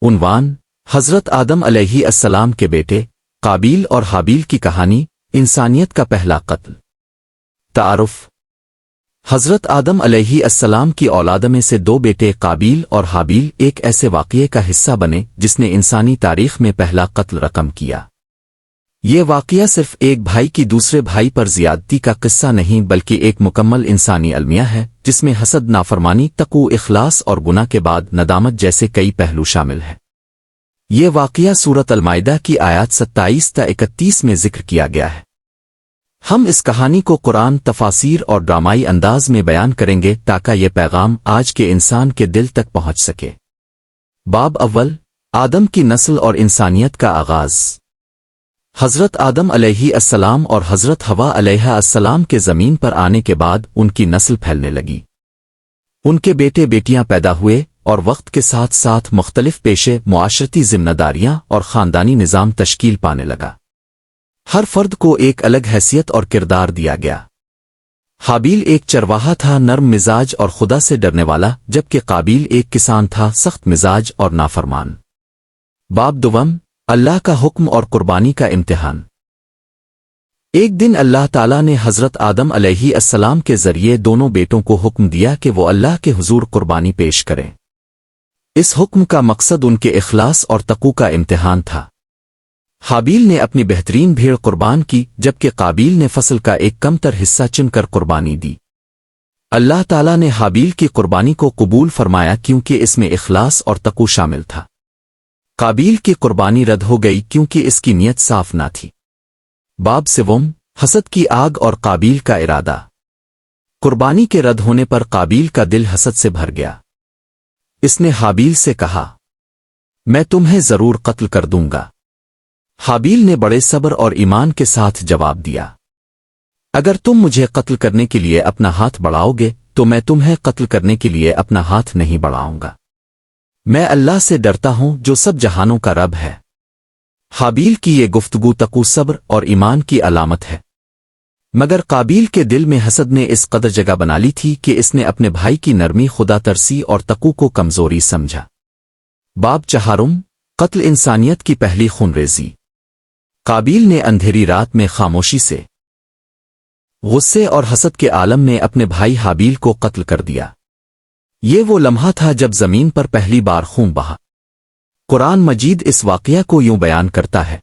عنوان: حضرت آدم علیہ السلام کے بیٹے قابیل اور حابیل کی کہانی، انسانیت کا پہلا قتل۔ تعارف: حضرت آدم علیہ السلام کی اولاد میں سے دو بیٹے قابیل اور حابیل ایک ایسے واقعے کا حصہ بنے جس نے انسانی تاریخ میں پہلا قتل رقم کیا۔ یہ واقعہ صرف ایک بھائی کی دوسرے بھائی پر زیادتی کا قصہ نہیں بلکہ ایک مکمل انسانی المیہ ہے جس میں حسد، نافرمانی، تقوی، اخلاص اور گناہ کے بعد ندامت جیسے کئی پہلو شامل ہیں۔ یہ واقعہ سورۃ المائدہ کی آیات 27 تا 31 میں ذکر کیا گیا ہے۔ ہم اس کہانی کو قرآن، تفاسیر اور ڈرامائی انداز میں بیان کریں گے تاکہ یہ پیغام آج کے انسان کے دل تک پہنچ سکے۔ باب اول: آدم کی نسل اور انسانیت کا آغاز۔ حضرت آدم علیہ السلام اور حضرت حوا علیہ السلام کے زمین پر آنے کے بعد ان کی نسل پھیلنے لگی۔ ان کے بیٹے بیٹیاں پیدا ہوئے اور وقت کے ساتھ ساتھ مختلف پیشے، معاشرتی ذمہ داریاں اور خاندانی نظام تشکیل پانے لگا۔ ہر فرد کو ایک الگ حیثیت اور کردار دیا گیا۔ حابیل ایک چرواہا تھا، نرم مزاج اور خدا سے ڈرنے والا، جبکہ قابیل ایک کسان تھا، سخت مزاج اور نافرمان۔ باب دوم: اللہ کا حکم اور قربانی کا امتحان۔ ایک دن اللہ تعالیٰ نے حضرت آدم علیہ السلام کے ذریعے دونوں بیٹوں کو حکم دیا کہ وہ اللہ کے حضور قربانی پیش کریں۔ اس حکم کا مقصد ان کے اخلاص اور تقوی کا امتحان تھا۔ حابیل نے اپنی بہترین بھیڑ قربان کی جبکہ قابیل نے فصل کا ایک کم تر حصہ چن کر قربانی دی۔ اللہ تعالیٰ نے حابیل کی قربانی کو قبول فرمایا کیونکہ اس میں اخلاص اور تقوی شامل تھا۔ قابیل کی قربانی رد ہو گئی کیونکہ اس کی نیت صاف نہ تھی۔ باب سوم: حسد کی آگ اور قابیل کا ارادہ۔ قربانی کے رد ہونے پر قابیل کا دل حسد سے بھر گیا۔ اس نے حابیل سے کہا، میں تمہیں ضرور قتل کر دوں گا۔ حابیل نے بڑے صبر اور ایمان کے ساتھ جواب دیا، اگر تم مجھے قتل کرنے کے لیے اپنا ہاتھ بڑھاؤ گے تو میں تمہیں قتل کرنے کے لیے اپنا ہاتھ نہیں بڑھاؤں گا۔ میں اللہ سے ڈرتا ہوں جو سب جہانوں کا رب ہے۔ حابیل کی یہ گفتگو تقوی، صبر اور ایمان کی علامت ہے، مگر قابیل کے دل میں حسد نے اس قدر جگہ بنا لی تھی کہ اس نے اپنے بھائی کی نرمی، خدا ترسی اور تقوی کو کمزوری سمجھا۔ باب چہارم: قتل انسانیت کی پہلی خونریزی۔ قابیل نے اندھیری رات میں خاموشی سے، غصے اور حسد کے عالم میں اپنے بھائی حابیل کو قتل کر دیا۔ یہ وہ لمحہ تھا جب زمین پر پہلی بار خون بہا۔ قرآن مجید اس واقعہ کو یوں بیان کرتا ہے،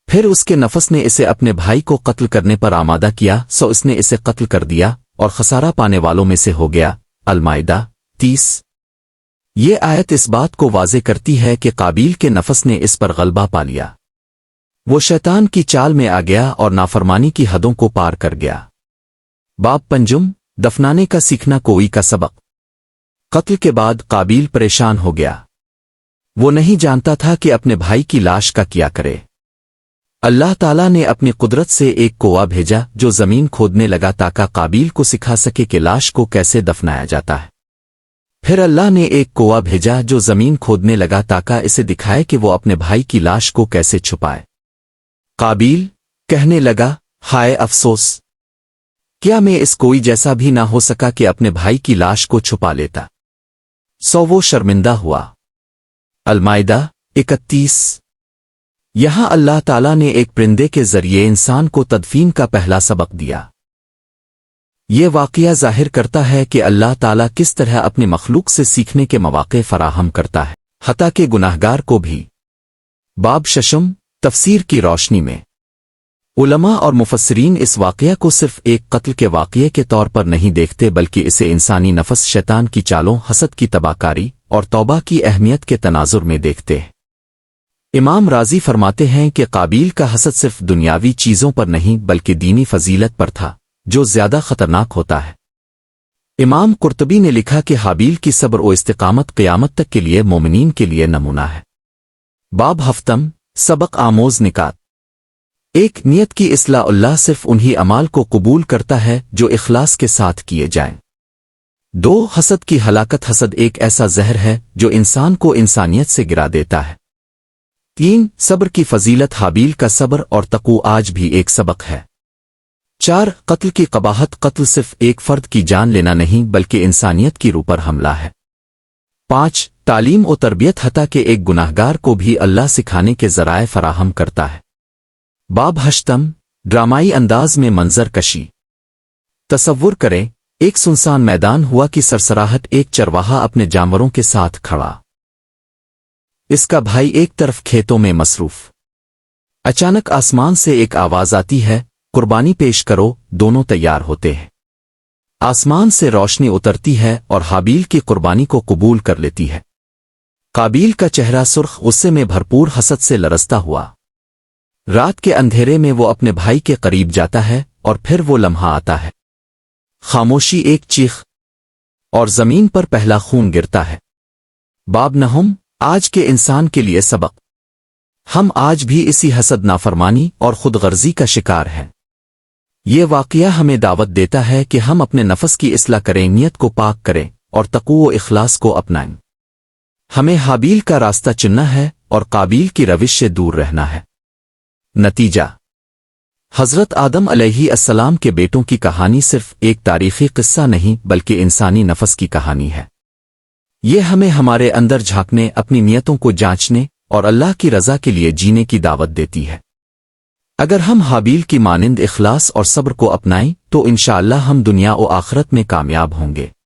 پھر اس کے نفس نے اسے اپنے بھائی کو قتل کرنے پر آمادہ کیا، سو اس نے اسے قتل کر دیا اور خسارہ پانے والوں میں سے ہو گیا۔ المائدہ 30۔ یہ آیت اس بات کو واضح کرتی ہے کہ قابیل کے نفس نے اس پر غلبہ پا لیا۔ وہ شیطان کی چال میں آ گیا اور نافرمانی کی حدوں کو پار کر گیا۔ باب پنجم: دفنانے کا سیکھنا کوئی کا سبق۔ قتل کے بعد قابیل پریشان ہو گیا۔ وہ نہیں جانتا تھا کہ اپنے بھائی کی لاش کا کیا کرے۔ اللہ تعالیٰ نے اپنی قدرت سے ایک کوہ بھیجا جو زمین کھودنے لگا تاکہ قابیل کو سکھا سکے کہ لاش کو کیسے دفنایا جاتا ہے۔ پھر اللہ نے ایک کوہ بھیجا جو زمین کھودنے لگا تاکہ اسے دکھائے کہ وہ اپنے بھائی کی لاش کو کیسے چھپائے۔ قابیل کہنے لگا، ہائے افسوس! کیا میں اس کوئی جیسا بھی نہ ہو سکا کہ اپنے بھائی کی لاش کو چھپا لیتا، سو وہ شرمندہ ہوا۔ المائدہ 31۔ یہاں اللہ تعالیٰ نے ایک پرندے کے ذریعے انسان کو تدفین کا پہلا سبق دیا۔ یہ واقعہ ظاہر کرتا ہے کہ اللہ تعالیٰ کس طرح اپنی مخلوق سے سیکھنے کے مواقع فراہم کرتا ہے، حتیٰ کہ گناہگار کو بھی۔ باب ششم: تفسیر کی روشنی میں۔ علماء اور مفسرین اس واقعہ کو صرف ایک قتل کے واقعے کے طور پر نہیں دیکھتے بلکہ اسے انسانی نفس، شیطان کی چالوں، حسد کی تباہ کاری اور توبہ کی اہمیت کے تناظر میں دیکھتے ہیں۔ امام رازی فرماتے ہیں کہ قابیل کا حسد صرف دنیاوی چیزوں پر نہیں بلکہ دینی فضیلت پر تھا، جو زیادہ خطرناک ہوتا ہے۔ امام قرطبی نے لکھا کہ حابیل کی صبر و استقامت قیامت تک کے لیے مومنین کے لیے نمونہ ہے۔ باب ہفتم: سبق آموز نکات۔ ایک نیت کی اصلاح اللہ صرف انہی اعمال کو قبول کرتا ہے جو اخلاص کے ساتھ کیے جائیں۔ 2. حسد کی ہلاکت۔ حسد ایک ایسا زہر ہے جو انسان کو انسانیت سے گرا دیتا ہے۔ 3. صبر کی فضیلت۔ حابیل کا صبر اور تقوی آج بھی ایک سبق ہے۔ 4. قتل کی قباحت۔ قتل صرف ایک فرد کی جان لینا نہیں بلکہ انسانیت کی روح پر حملہ ہے۔ 5. تعلیم و تربیت حتیٰ کہ ایک گناہگار کو بھی اللہ سکھانے کے ذرائع فراہم کرتا ہے۔ باب ہشتم، ڈرامائی انداز میں منظر کشی۔ تصور کریں، ایک سنسان میدان ہوا کہ سرسراہٹ ایک چرواہا اپنے جانوروں کے ساتھ کھڑا۔ اس کا بھائی ایک طرف کھیتوں میں مصروف۔ اچانک آسمان سے ایک آواز آتی ہے، قربانی پیش کرو۔ دونوں تیار ہوتے ہیں۔ آسمان سے روشنی اترتی ہے اور حابیل کی قربانی کو قبول کر لیتی ہے۔ قابیل کا چہرہ سرخ غصے میں بھرپور حسد سے لرزتا ہوا۔ رات کے اندھیرے میں وہ اپنے بھائی کے قریب جاتا ہے اور پھر وہ لمحہ آتا ہے۔ خاموشی، ایک چیخ، اور زمین پر پہلا خون گرتا ہے۔ باب نہم، آج کے انسان کے لیے سبق۔ ہم آج بھی اسی حسد، نافرمانی اور خود غرضی کا شکار ہیں۔ یہ واقعہ ہمیں دعوت دیتا ہے کہ ہم اپنے نفس کی اصلاح کریں، نیت کو پاک کریں اور تقوی و اخلاص کو اپنائیں۔ ہمیں حابیل کا راستہ چننا ہے اور قابیل کی روش سے دور رہنا ہے۔ نتیجہ، حضرت آدم علیہ السلام کے بیٹوں کی کہانی صرف ایک تاریخی قصہ نہیں بلکہ انسانی نفس کی کہانی ہے۔ یہ ہمیں ہمارے اندر جھانکنے، اپنی نیتوں کو جانچنے اور اللہ کی رضا کے لیے جینے کی دعوت دیتی ہے۔ اگر ہم حابیل کی مانند اخلاص اور صبر کو اپنائیں تو انشاءاللہ ہم دنیا و آخرت میں کامیاب ہوں گے۔